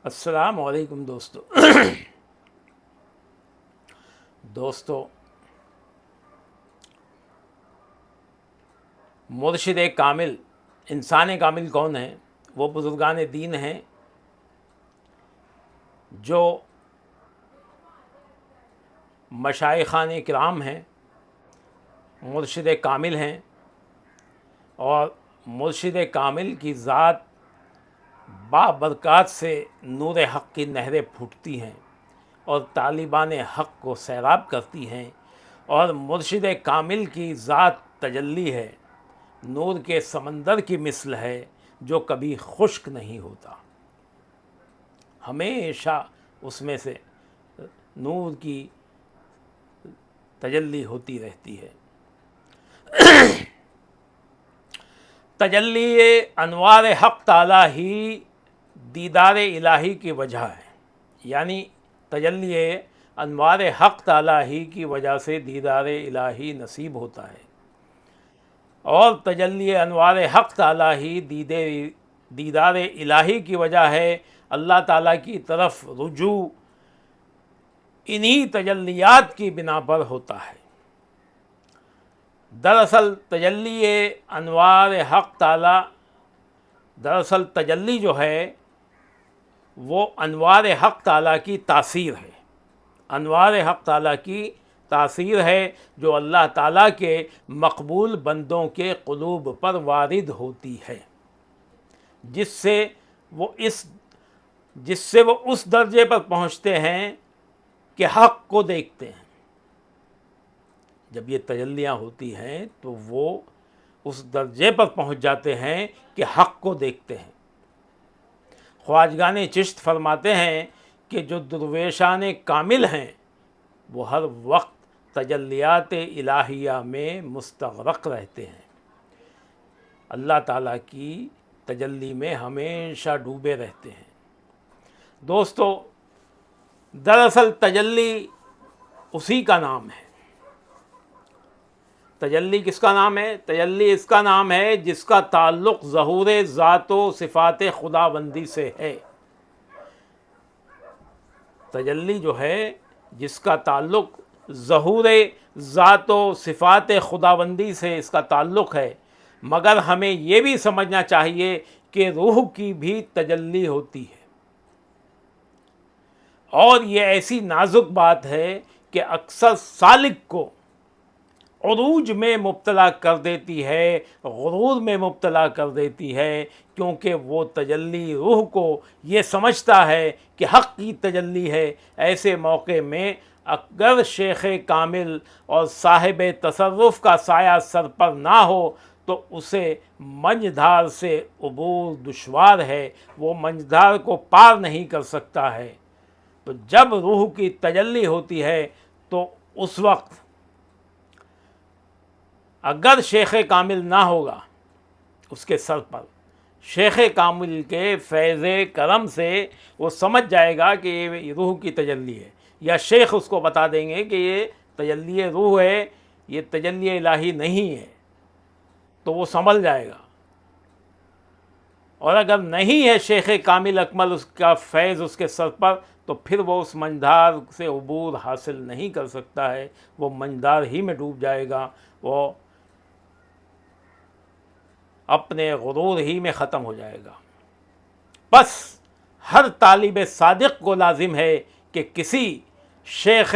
अस्सलाम वालेकुम दोस्तों। दोस्तों, मुर्शिद कामिल, इंसान कामिल कौन है? वो बुज़ुर्गान दीन हैं जो मशाइखान किराम हैं, मुर्शिद कामिल हैं। और मुर्शिद कामिल की ज़ात बाबरकत से नूर हक़ की नहरें फूटती हैं और तालिबान हक़ को सैराब करती हैं। और मुर्शिद कामिल की ज़ात तजल्ली है, नूर के समंदर की मिसल है जो कभी खुश्क नहीं होता, हमेशा उसमें से नूर की तजल्ली होती रहती है। तजल्ली अनवार हक़ ताला ही दीदार इलाही की वजह है, यानी तजल्ली अनवार हक़ ताला ही की वजह से दीदार इलाही नसीब होता है। और तजल्ली अनवार हक़ ताला ही दीदार इलाही की वजह है अल्लाह ताला की तरफ रुजू इन्हीं तजल्लियात की बिना पर होता है। दरअसल तजल्ली अनवार हक़ ताला, दरअसल तजल्ली जो है वो अनवार हक़ ताला की तासीर है, अनवार हक़ ताला की तासीर है जो अल्लाह ताला के मकबूल बंदों के क़ुलूब पर वारिद होती है, जिससे वो उस दर्जे पर पहुँचते हैं कि हक़ को देखते हैं। जब ये तजल्लियाँ होती हैं तो वो उस दर्जे पर पहुँच जाते हैं कि हक़ को देखते हैं। ख्वाजगान चिश्त फरमाते हैं कि जो दुर्वेशान कामिल हैं वो हर वक्त तजल्लियात इलाहिया में मुस्तग़रक़ रहते हैं, अल्लाह ताला की तजल्ली में हमेशा डूबे रहते हैं। दोस्तों, दरअसल तजल्ली उसी का नाम है। तजल्ली किसका नाम है? तजल्ली इसका नाम है जिसका ताल्लुक़ ज़हूर ज़ात व सिफ़ात खुदाबंदी से है। तजल्ली जो है जिसका ताल्लुक़ ज़हूर ज़ात व सिफ़ात खुदाबंदी से इसका ताल्लुक़ है। मगर हमें ये भी समझना चाहिए कि रूह की भी तजल्ली होती है, और ये ऐसी नाजुक बात है कि अक्सर सालिक को उरूज में मुब्तला कर देती है, गुरूर में मुब्तला कर देती है, क्योंकि वो तजल्ली रूह को ये समझता है कि हक़ की तजल्ली है। ऐसे मौके में अगर शेख कामिल और साहिब तसर्रुफ़ का साया सर पर ना हो तो उसे मंझधार से उबूर दुश्वार है, वो मंझधार को पार नहीं कर सकता है। तो जब रूह की तजल्ली होती है तो उस वक्त अगर शेख कामिल ना होगा उसके सर पर, शेख कामिल के फैज़ करम से वो समझ जाएगा कि ये रूह की तजल्ली है, या शेख उसको बता देंगे कि ये तजल्ली रूह है, ये तजल्ली इलाही नहीं है, तो वो संभल जाएगा। और अगर नहीं है शेख कामिल अकमल उसका फैज़ उसके सर पर, तो फिर वो उस मंझधार से उबूर हासिल नहीं कर सकता है, वो मंझधार ही में डूब जाएगा, वो अपने गुरूर ही में ख़त्म हो जाएगा। बस हर तालिब सादिक़ को लाजिम है कि किसी शेख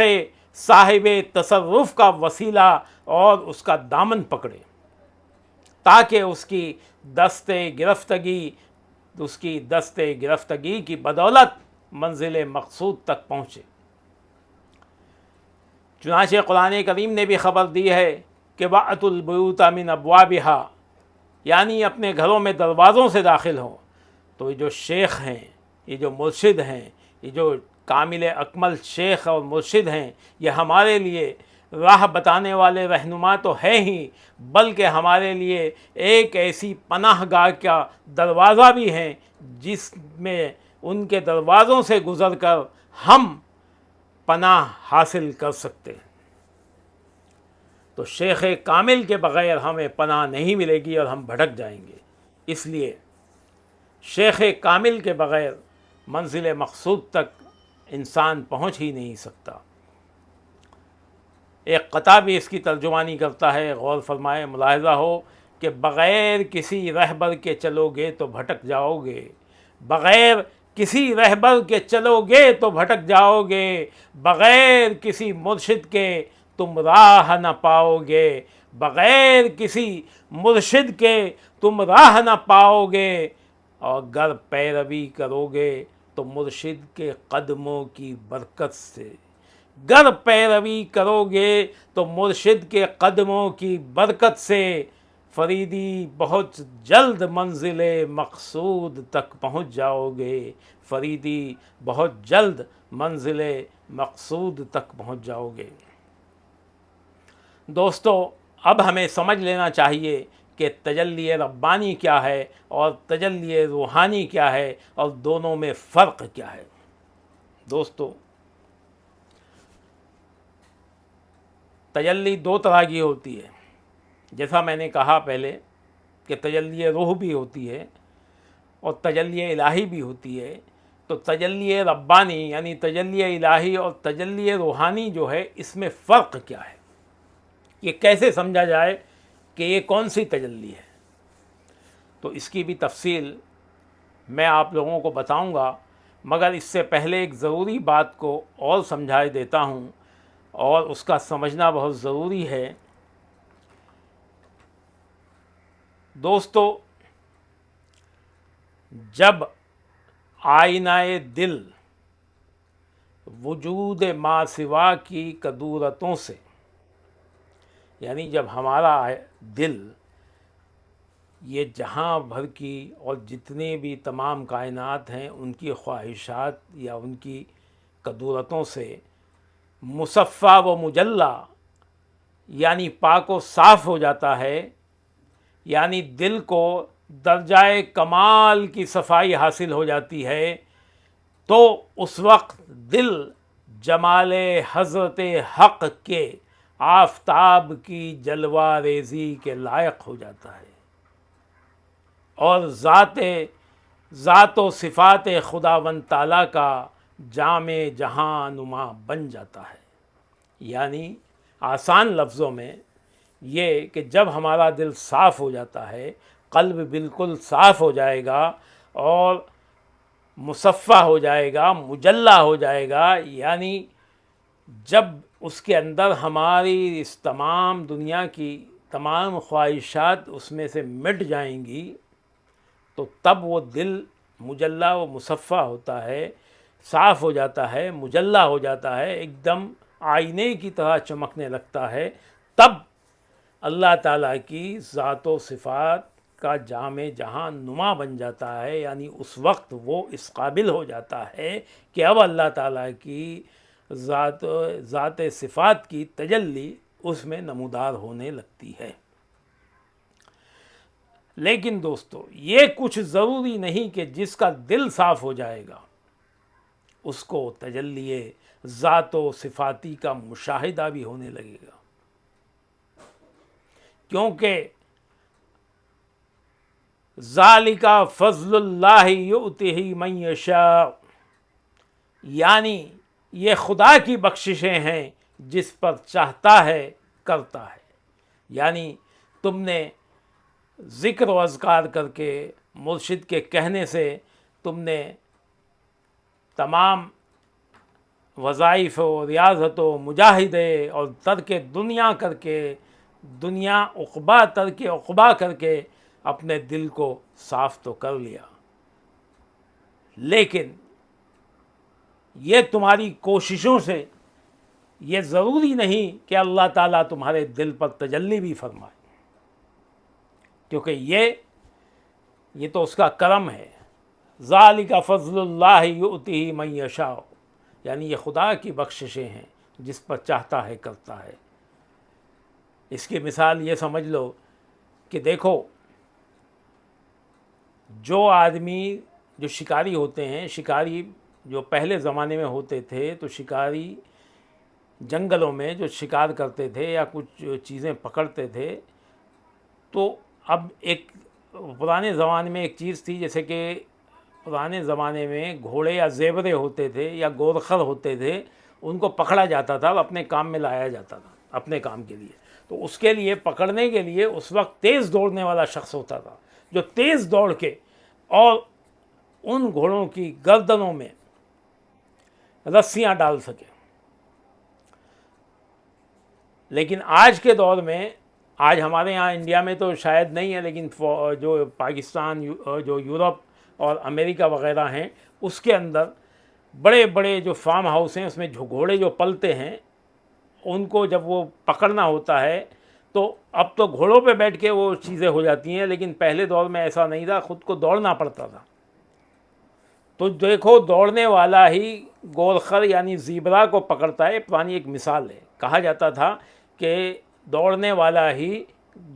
साहिब तसर्रुफ़ का वसीला और उसका दामन पकड़े, ताकि उसकी दस्ते गिरफ्तगी की बदौलत मंजिल मकसूद तक पहुँचे। चुनांचे कुरान करीम ने भी ख़बर दी है कि वाअतुल बुयूता मिन अब्वाबिहा, यानी अपने घरों में दरवाज़ों से दाखिल हों। तो ये जो शेख हैं, ये जो मुर्शिद हैं, ये जो कामिल अकमल शेख और मुर्शिद हैं, ये हमारे लिए राह बताने वाले रहनुमा तो हैं ही, बल्कि हमारे लिए एक ऐसी पनाहगाह का दरवाज़ा भी हैं जिसमें उनके दरवाज़ों से गुज़र कर हम पनाह हासिल कर सकते हैं। तो शेख कामिल के बग़ैर हमें पनाह नहीं मिलेगी और हम भटक जाएंगे। इसलिए शेख कामिल के बग़ैर मंजिल मकसूद तक इंसान पहुँच ही नहीं सकता। एक क़ता भी इसकी तर्जुमानी करता है, गौर फरमाए, मुलाहिज़ा हो कि बग़ैर किसी रहबर के चलोगे तो भटक जाओगे, बग़ैर किसी रहबर के चलोगे तो भटक जाओगे, बग़ैर किसी मुर्शिद के तुम राह न पाओगे, बग़ैर किसी मुर्शिद के तुम राह न पाओगे, और गर पैरवी करोगे तो मुर्शिद के कदमों की बरकत से, गर पैरवी करोगे तो मुर्शिद के कदमों की बरकत से फरीदी बहुत जल्द मंजिल मकसूद तक पहुँच जाओगे, फरीदी बहुत जल्द मंजिल मकसूद तक पहुँच जाओगे। दोस्तों, अब हमें समझ लेना चाहिए कि तजल्ली रब्बानी क्या है और तजल्ली रूहानी क्या है और दोनों में फ़र्क क्या है। दोस्तों, तजल्ली दो तरह की होती है। जैसा मैंने कहा पहले कि तजल्ली रूह भी होती है और तजल्ली इलाही भी होती है। तो तजल्ली रब्बानी यानी तजल्ली इलाही और तजल्ली रूहानी जो है, इसमें फ़र्क क्या है, ये कैसे समझा जाए कि ये कौन सी तजल्ली है। तो इसकी भी तफसील मैं आप लोगों को बताऊंगा, मगर इससे पहले एक ज़रूरी बात को और समझाए देता हूँ, और उसका समझना बहुत ज़रूरी है। दोस्तों, जब आईनाए दिल वजूद मा सिवा की कदूरतों से, यानी जब हमारा दिल ये जहाँ भर की और जितने भी तमाम कायनात हैं उनकी ख्वाहिशात या उनकी कदूरतों से मुसफ़ा व मुजल्ला यानी पाक व साफ़ हो जाता है, यानी दिल को दर्जाए कमाल की सफाई हासिल हो जाती है, तो उस वक्त दिल जमाले हज़रत हक़ के आफ़ताब की जलवा रेज़ी के लायक हो जाता है और ज़ात व सिफ़ात खुदावंद ताला का जामे जहां नुमा बन जाता है। यानी आसान लफ्ज़ों में ये कि जब हमारा दिल साफ़ हो जाता है, क़ल्ब बिल्कुल साफ़ हो जाएगा और मुसफ़ा हो जाएगा, मुजल्ला हो जाएगा, यानी जब उसके अंदर हमारी इस तमाम दुनिया की तमाम ख्वाहिशात उसमें से मिट जाएंगी, तो तब वो दिल मुजल्ला व मुसफ़ा होता है, साफ़ हो जाता है, मुजल्ला हो जाता है, एकदम आईने की तरह चमकने लगता है। तब अल्लाह ताला की ज़ात व सिफ़ात का जामे जहां नुमा बन जाता है, यानी उस वक्त वो इस काबिल हो जाता है कि अब अल्लाह ताला की ज़ात सिफ़ात की तजल्ली उसमें नमूदार होने लगती है। लेकिन दोस्तों, ये कुछ ज़रूरी नहीं कि जिसका दिल साफ़ हो जाएगा उसको तजल्ली ज़ात व सिफ़ाती का मुशाहिदा भी होने लगेगा, क्योंकि ज़ालिका फ़ज़्लुल्लाहि युअतिही मन यशा, यानी ये खुदा की बख्शिशें हैं, जिस पर चाहता है करता है। यानी तुमने ज़िक्र व अज़कार करके, मुर्शिद के कहने से तुमने तमाम वज़ाइफ़ व रियाज़त व मुजाहिदे और तर्क दुनिया करके, दुनिया उक़बा तर्क उक़बा करके अपने दिल को साफ़ तो कर लिया, लेकिन ये तुम्हारी कोशिशों से ये ज़रूरी नहीं कि अल्लाह ताला तुम्हारे दिल पर तजल्ली भी फरमाए, क्योंकि ये तो उसका करम है। ज़ालिका फ़ज़्लुल्लाहि युअतिही मन यशा, यानी ये खुदा की बख्शिशें हैं, जिस पर चाहता है करता है। इसकी मिसाल ये समझ लो कि देखो, जो आदमी जो शिकारी होते हैं, शिकारी जो पहले ज़माने में होते थे, तो शिकारी जंगलों में जो शिकार करते थे या कुछ चीज़ें पकड़ते थे, तो अब एक पुराने ज़माने में एक चीज़ थी, जैसे कि पुराने ज़माने में घोड़े या ज़ेबरे होते थे या गोरखर होते थे, उनको पकड़ा जाता था और अपने काम में लाया जाता था, अपने काम के लिए। तो उसके लिए पकड़ने के लिए उस वक्त तेज़ दौड़ने वाला शख्स होता था, जो तेज़ दौड़ के और उन घोड़ों की गर्दनों में रस्सियां डाल सके। लेकिन आज के दौर में, आज हमारे यहाँ इंडिया में तो शायद नहीं है, लेकिन जो पाकिस्तान, जो यूरोप और अमेरिका वगैरह हैं, उसके अंदर बड़े बड़े जो फार्म हाउस हैं, उसमें घोड़े जो पलते हैं, उनको जब वो पकड़ना होता है तो अब तो घोड़ों पे बैठ के वो चीज़ें हो जाती हैं, लेकिन पहले दौर में ऐसा नहीं था, ख़ुद को दौड़ना पड़ता था। तो देखो, दौड़ने वाला ही गोरखर यानी ज़ीब्रा को पकड़ता है। पुरानी एक मिसाल है, कहा जाता था कि दौड़ने वाला ही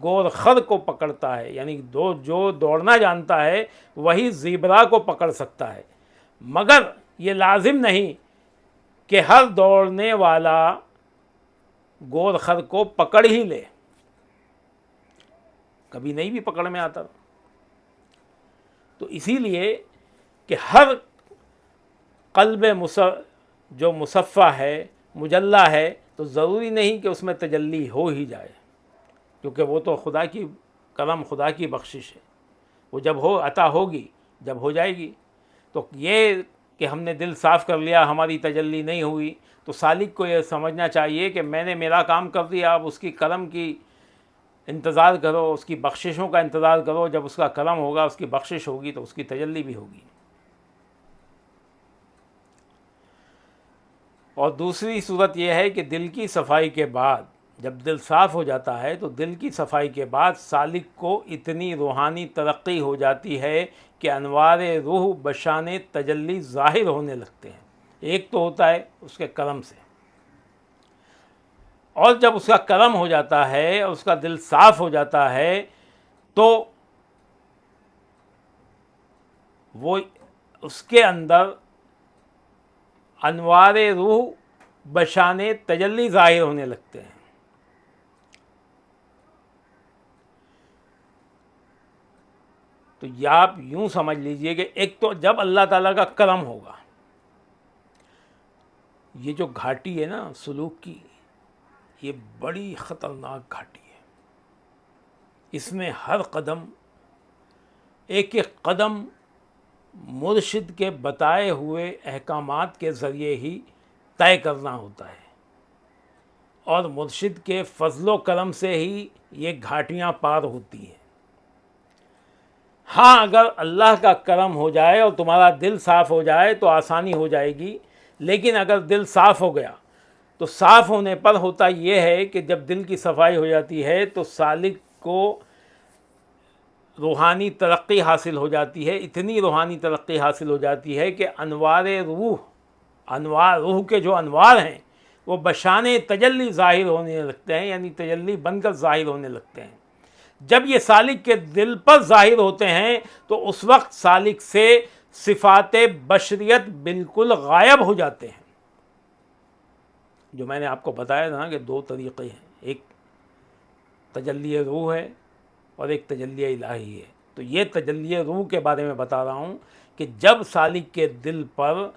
गोरखर को पकड़ता है, यानी जो दौड़ना जानता है वही ज़ीब्रा को पकड़ सकता है। मगर ये लाजिम नहीं कि हर दौड़ने वाला गोरखर को पकड़ ही ले, कभी नहीं भी पकड़ में आता। तो इसीलिए कि हर क़ल्ब जो मुसफ़ा है, मुजल्ला है, तो ज़रूरी नहीं कि उसमें तजल्ली हो ही जाए, क्योंकि वो तो खुदा की करम, खुदा की बख्शिश है। वो जब हो अता होगी, जब हो जाएगी। तो ये कि हमने दिल साफ़ कर लिया, हमारी तजल्ली नहीं हुई, तो सालिक को ये समझना चाहिए कि मैंने मेरा काम कर दिया, अब उसकी करम की इंतज़ार करो, उसकी बख्शिशों का इंतज़ार करो। जब उसका करम होगा, उसकी बख्शिश होगी, तो उसकी तजल्ली भी होगी। और दूसरी सूरत यह है कि दिल की सफाई के बाद, जब दिल साफ़ हो जाता है, तो दिल की सफाई के बाद सालिक को इतनी रूहानी तरक्की हो जाती है कि अनवार रूह बशाने तजल्ली ज़ाहिर होने लगते हैं। एक तो होता है उसके करम से, और जब उसका करम हो जाता है और उसका दिल साफ़ हो जाता है, तो वो उसके अंदर अनवार रूह बशाने तजल्ली ज़ाहिर होने लगते हैं। तो या आप यूँ समझ लीजिए कि एक तो जब अल्लाह ताला का करम होगा, ये जो घाटी है ना सुलूक की, ये बड़ी ख़तरनाक घाटी है। इसमें हर कदम, एक एक कदम मुर्शिद के बताए हुए अहकामात के ज़रिए ही तय करना होता है, और मुर्शिद के फ़ज़्लो करम से ही ये घाटियाँ पार होती हैं। हाँ, अगर अल्लाह का करम हो जाए और तुम्हारा दिल साफ़ हो जाए तो आसानी हो जाएगी। लेकिन अगर दिल साफ़ हो गया, तो साफ़ होने पर होता ये है कि जब दिल की सफाई हो जाती है तो सालिक को रूहानी तरक्की हासिल हो जाती है। इतनी रूहानी तरक्की हासिल हो जाती है कि अनवार रूह के जो अनवार हैं वो बशाने तजल्ली ज़ाहिर होने लगते हैं, यानी तजल्ली बनकर ज़ाहिर होने लगते हैं। जब ये सालिक के दिल पर ज़ाहिर होते हैं तो उस वक्त सालिक से सिफ़ात बशरियत बिल्कुल गायब हो जाते हैं। जो मैंने आपको बताया था ना कि दो तरीक़े हैं, एक तजल्ली रूह है और एक तजल्ली इलाही है। तो ये तजल्ली रूह के बारे में बता रहा हूँ कि जब सालिक के दिल पर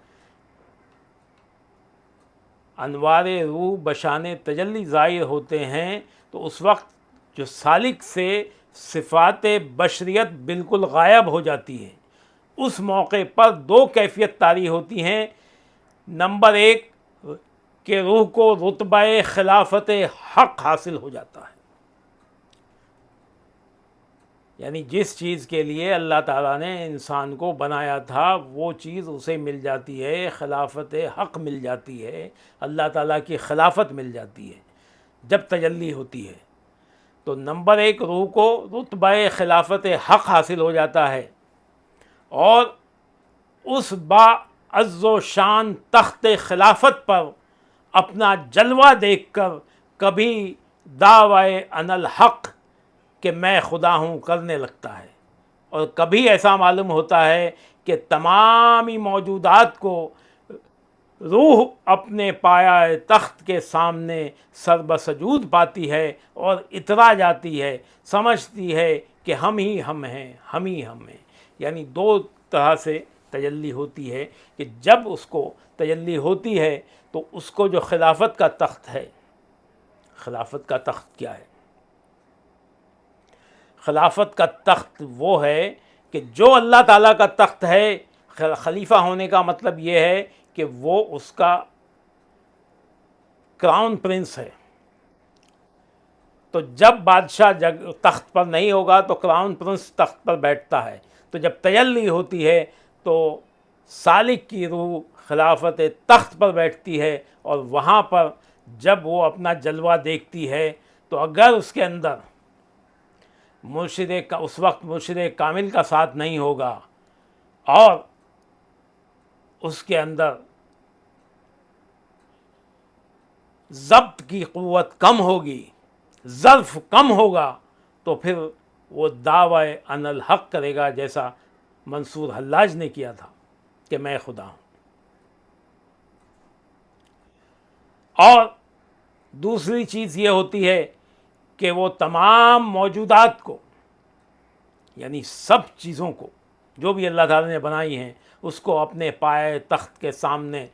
अनवार रूह बशाने तजल्ली ज़ाहिर होते हैं तो उस वक्त जो सालिक से सिफ़ात बशरियत बिल्कुल गायब हो जाती है। उस मौके पर दो कैफियत तारी होती हैं। नंबर एक कि रूह को रुतबा खिलाफत हक़ हासिल हो जाता है, यानी जिस चीज़ के लिए अल्लाह ताला ने इंसान को बनाया था वो चीज़ उसे मिल जाती है, खिलाफत हक़ मिल जाती है, अल्लाह ताला की खिलाफत मिल जाती है जब तजल्ली होती है। तो नंबर एक, रूह को रुतबा खिलाफत हक़ हासिल हो जाता है और उस बाअज़्ज़ो शान तख्त खिलाफत पर अपना जलवा देखकर कभी दावाए अनल हक़ कि मैं खुदा हूँ करने लगता है, और कभी ऐसा मालूम होता है कि तमामी मौजूदात को रूह अपने पाया तख्त के सामने सरबसजूद पाती है और इतरा जाती है, समझती है कि हम ही हम हैं, हम ही हम हैं। यानी दो तरह से तजल्ली होती है कि जब उसको तजल्ली होती है तो उसको जो खिलाफत का तख्त है, खिलाफत का तख्त क्या है? खिलाफत का तख्त वो है कि जो अल्लाह ताला का तख्त है, खलीफा होने का मतलब ये है कि वो उसका क्राउन प्रिंस है। तो जब बादशाह तख्त पर नहीं होगा तो क्राउन प्रिंस तख्त पर बैठता है। तो जब तजल्ली होती है तो सालिक की रूह खिलाफत तख्त पर बैठती है, और वहाँ पर जब वो अपना जलवा देखती है तो अगर उसके अंदर मुर्शिद का उस वक्त मुर्शिद कामिल का साथ नहीं होगा और उसके अंदर ज़ब्त की क़ुव्वत कम होगी, ज़र्फ़ कम होगा, तो फिर वो दावा अनल हक़ करेगा, जैसा मंसूर हल्लाज ने किया था कि मैं खुदा हूँ। और दूसरी चीज़ ये होती है कि वो तमाम मौजूदात को, यानी सब चीज़ों को जो भी अल्लाह ताला ने बनाई हैं, उसको अपने पाए तख्त के सामने,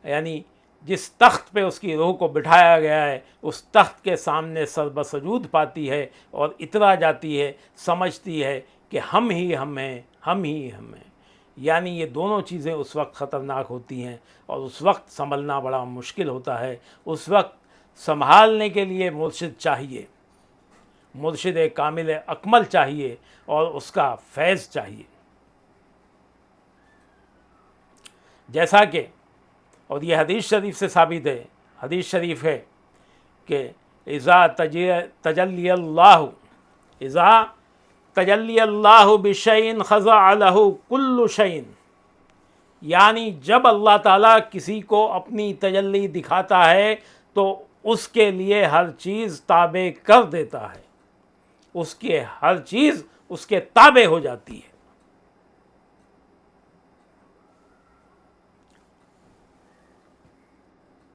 यानी जिस तख्त पे उसकी रूह को बिठाया गया है, उस तख्त के सामने सरबसजूद पाती है और इतरा जाती है, समझती है कि हम ही हम हैं, हम ही हम हैं। यानी ये दोनों चीज़ें उस वक्त ख़तरनाक होती हैं और उस वक्त संभलना बड़ा मुश्किल होता है। उस वक्त संभालने के लिए मुर्शिद चाहिए, मुर्शिद कामिल अकमल चाहिए और उसका फैज़ चाहिए। जैसा कि, और ये हदीस शरीफ से साबित है, हदीस शरीफ है कि इज़ा तजल्ली अल्लाहु बिशैइन ख़ज़अ लहू कुल्लु शैइन, यानी जब अल्लाह ताला किसी को अपनी तजल्ली दिखाता है तो उसके लिए हर चीज़ ताबे कर देता है, उसके हर चीज़ उसके ताबे हो जाती है।